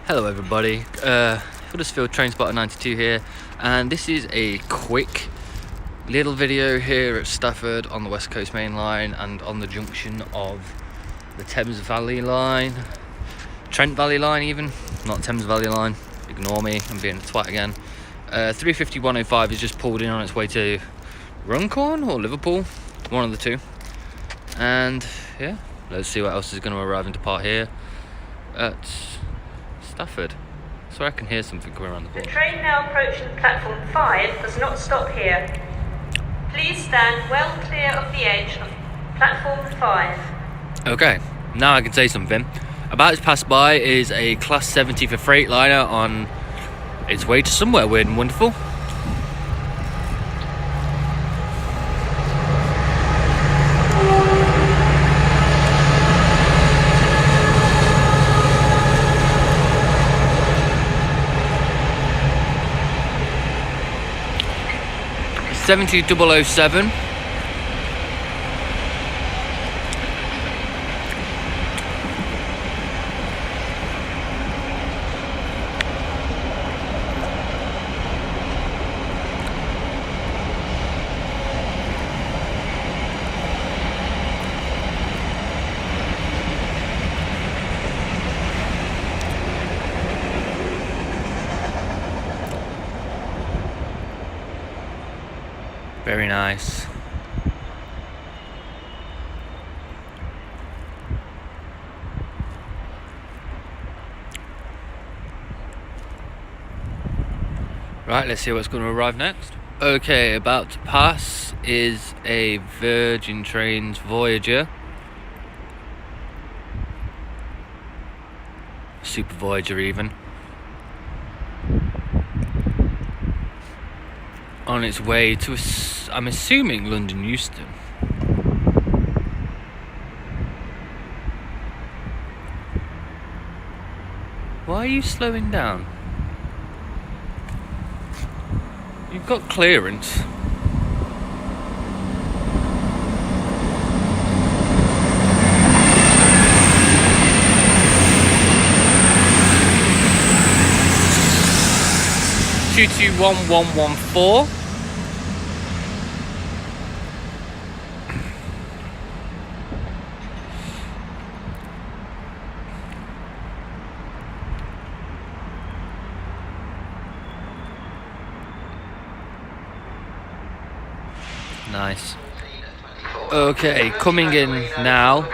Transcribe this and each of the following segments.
Hello everybody, Huddersfield Train Spotter 92 here, and this is a quick little video here at Stafford on the West Coast Main Line and on the junction of the Thames Valley Line, Trent Valley Line even, not Thames Valley Line, ignore me, I'm being a twat again. 350-105 is just pulled in on its way to Runcorn or Liverpool, one of the two, and yeah, let's see what else is going to arrive into part here at Stafford. So I can hear something coming around the corner. The train now approaching platform 5 does not stop here. Please stand well clear of the edge of platform 5. Okay, now I can say something. About to pass by is a Class 70 for Freightliner on its way to somewhere weird and wonderful. $70,007. Very nice. Right, let's see what's going to arrive next. Okay, about to pass is a Virgin Trains Voyager. Super Voyager even. On its way to, I'm assuming, London Euston. Why are you slowing down? You've got clearance. (221114). Nice. Okay, coming in now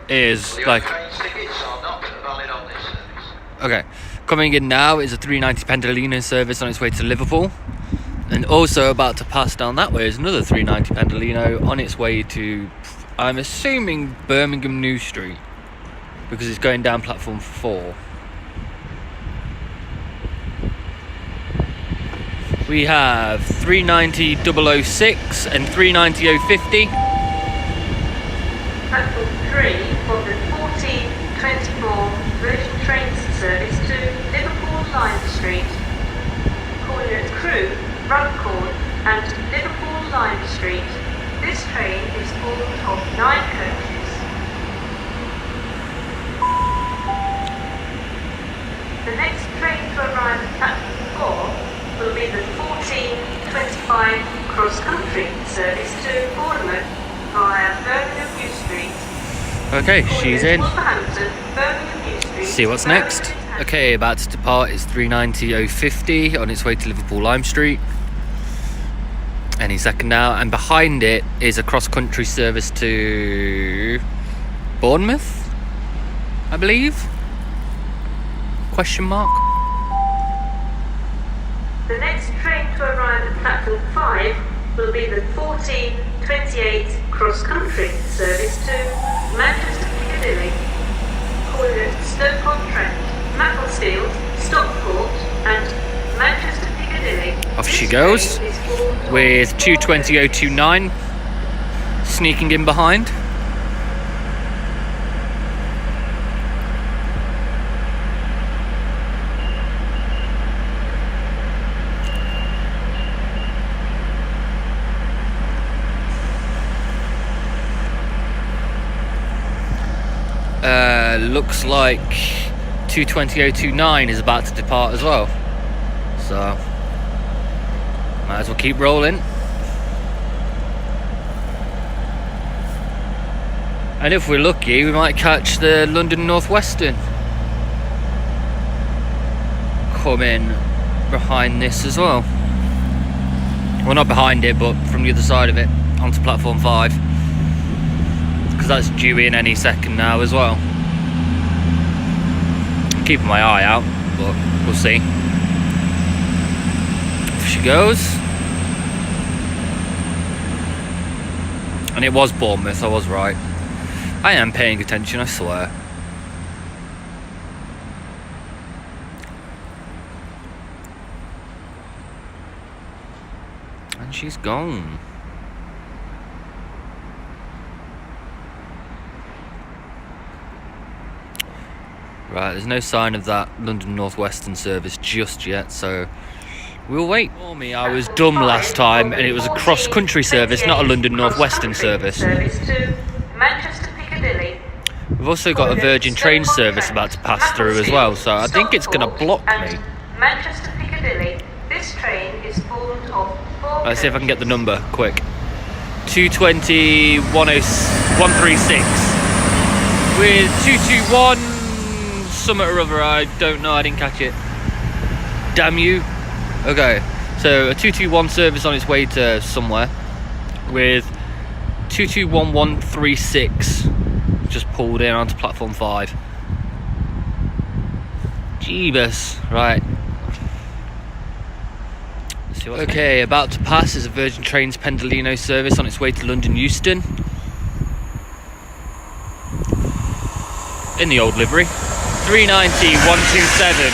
is like... Okay, coming in now is a 390 Pendolino service on its way to Liverpool. And also about to pass down that way is another 390 Pendolino on its way to, I'm assuming, Birmingham New Street, because it's going down platform 4. We have 390-006 and 390-050. Platform 3 of the 1424 Virgin Trains service to Liverpool Lime Street. Calling at Crewe, Runcorn and Liverpool Lime Street. This train is formed of 9 coaches. The next train to arrive at platform 4 will be the 1425 cross-country service to Bournemouth via Birmingham New Street. Okay, she's in. Birmingham New Street. See what's next. Okay, about to depart is 390-050 on its way to Liverpool Lime Street. Any second now, and behind it is a cross-country service to Bournemouth, I believe? Question mark. The next train to arrive at platform 5 will be the 1428 cross-country service to Manchester Piccadilly, calling at Stoke-on-Trent, Macclesfield, Stockport and Manchester Piccadilly. Off she goes with 220-029 sneaking in behind. Looks like 2:20:29 is about to depart as well. So, might as well keep rolling. And if we're lucky, we might catch the London Northwestern coming behind this as well. Well, not behind it, but from the other side of it, onto platform 5. Because that's due in any second now as well. I'm keeping my eye out, but we'll see. Off she goes. And it was Bournemouth, I was right. I am paying attention, I swear. And she's gone. Right, there's no sign of that London Northwestern service just yet, so we'll wait. For me, I was dumb last time, and it was a cross-country service, not a London Northwestern service. Service to Manchester Piccadilly. We've also got a Virgin train service about to pass through as well, so I think it's going to block me. Manchester Piccadilly. This train is formed of 4. Let's see if I can get the number quick. 220-136 with 221 something or other. I don't know. I didn't catch it. Damn you. Okay, so a 221 service on its way to somewhere with 221136 just pulled in onto platform 5. Jeebus. Right. Okay, about to pass is a Virgin Trains Pendolino service on its way to London Euston. In the old livery. 390-127.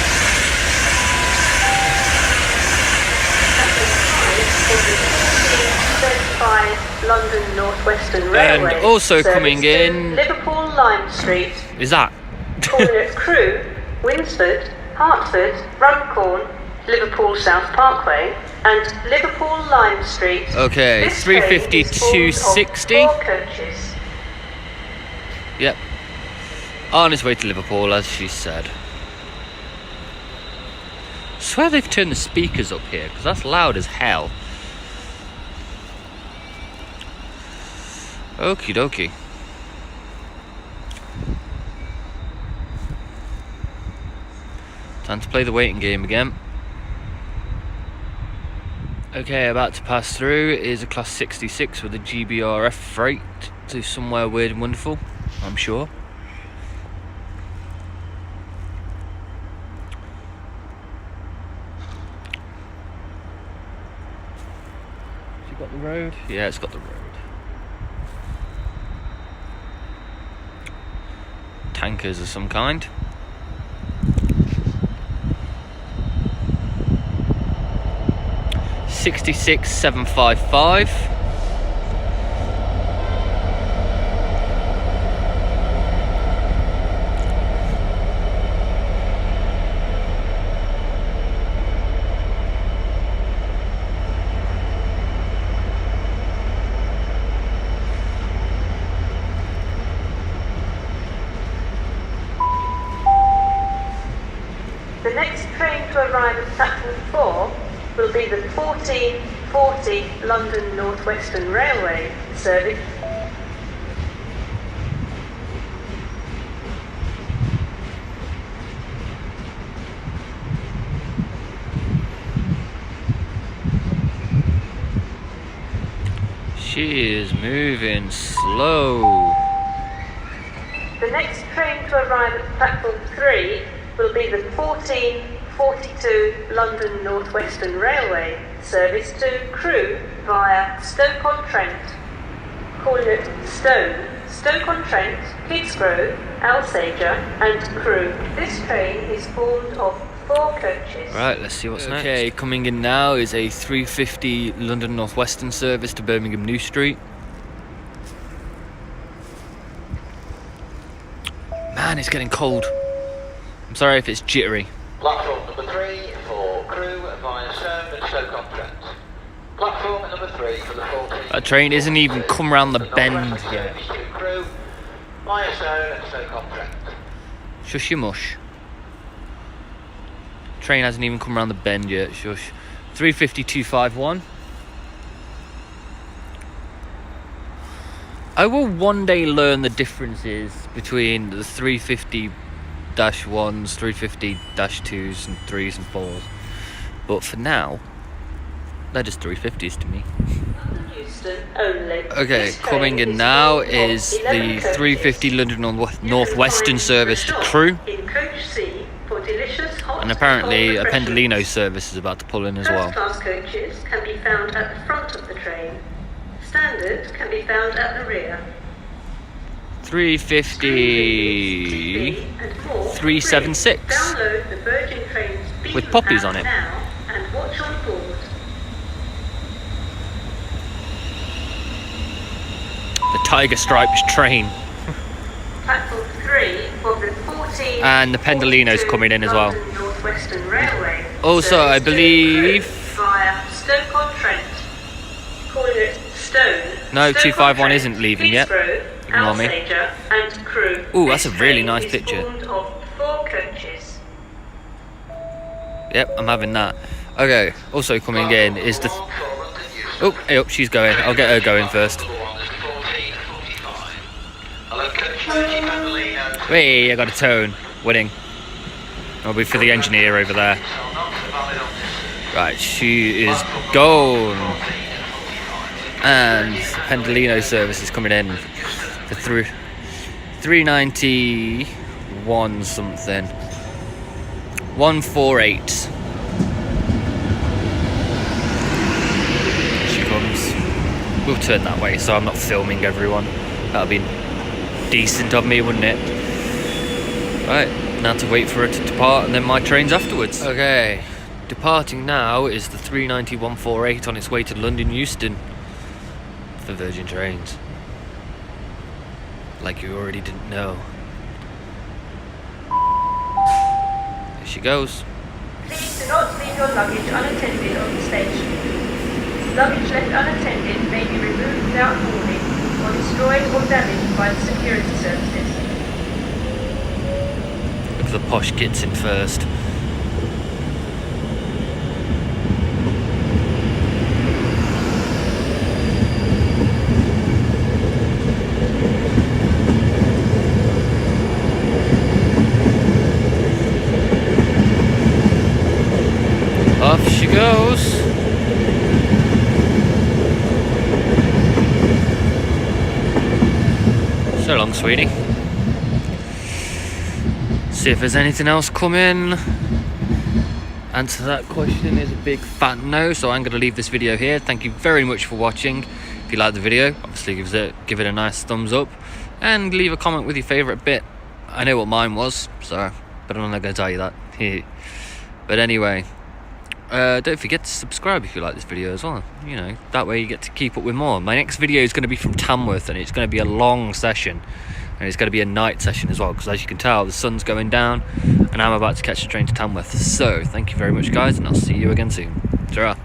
London Northwestern Railway. And also coming in Liverpool Lime Street. Is that? Calling at Crewe, Winsford, Hertford, Runcorn, Liverpool South Parkway, and Liverpool Lime Street. Okay, 350-260. 4 coaches. Yep. On his way to Liverpool, as she said. I swear they've turned the speakers up here, because that's loud as hell. Okie dokie. Time to play the waiting game again. Okay, about to pass through is a Class 66 with a GBRF freight to somewhere weird and wonderful, I'm sure. Has it got the road? Yeah, it's got the road. Tankers of some kind. $66,755. The next train to arrive at platform 4 will be the 1440 London Northwestern Railway service. She is moving slow. The next train to arrive at platform 3 will be the 1442 London Northwestern Railway service to Crewe via Stoke-on-Trent. Calling at Stone, Stoke-on-Trent, Kidsgrove, Alsager and Crewe. This train is formed of 4 coaches. Right, let's see what's next. Okay, coming in now is a 350 London Northwestern service to Birmingham New Street. Man, it's getting cold. I'm sorry if it's jittery. Platform number 3 for Crewe via Stone and Stoke-on-Trent. Platform number 3 for the 14. That train isn't even come round the bend yet. Crewe via Stone and Stoke-on-Trent. Shush your mush. Train hasn't even come around the bend yet. Shush. 350-251. I will one day learn the differences between the 350-1s, 350-2s, and 3s and 4s. But for now, they're just 350s to me. Okay, coming in now is the 350 London Northwestern service to Crewe. And apparently a Pendolino service is about to pull in as well. First class coaches can be found at the front of the train. Standard can be found at the rear. 350 376 Download the Virgin Trains with poppies on it. now and watch on board. The Tiger Stripes train. Platform 3 of the 14 And the Pendolino's coming in as well. Northwestern Railway. Also, I believe... Via Stoke-on-Trent. Calling it Stone. No, 251 isn't leaving yet. Ignore me. And Crewe. Ooh, that's a really nice picture. Formed of 4 coaches. Yep, I'm having that. Okay, also coming in is the... Oh, hey up, she's going. I'll get her going first. Hey, I got a tone. Winning. I'll be for the engineer over there. Right, she is gone. And Pendolino service is coming in for 391 something. 148. She comes. We'll turn that way so I'm not filming everyone. That'll be decent of me, wouldn't it? Right, now to wait for her to depart and then my trains afterwards. Okay, departing now is the 390-148 on its way to London Euston for Virgin Trains. Like you already didn't know. There she goes. Please do not leave your luggage unattended on the station. Luggage left unattended may be removed without warning or destroyed or damaged by the security services. Look at the posh kids in first. Off she goes. So long, sweetie. See if there's anything else coming. Answer that question is a big fat no, so I'm going to leave this video here. Thank you very much for watching. If you liked the video, obviously give it a nice thumbs up and leave a comment with your favourite bit. I know what mine was, so but I'm not going to tell you that. But anyway, don't forget to subscribe if you like this video as well. You know, that way you get to keep up with more. My next video is going to be from Tamworth, and it's going to be a long session, and it's going to be a night session as well, because as you can tell, the sun's going down and I'm about to catch a train to Tamworth. So thank you very much, guys, and I'll see you again soon. Ta-ra.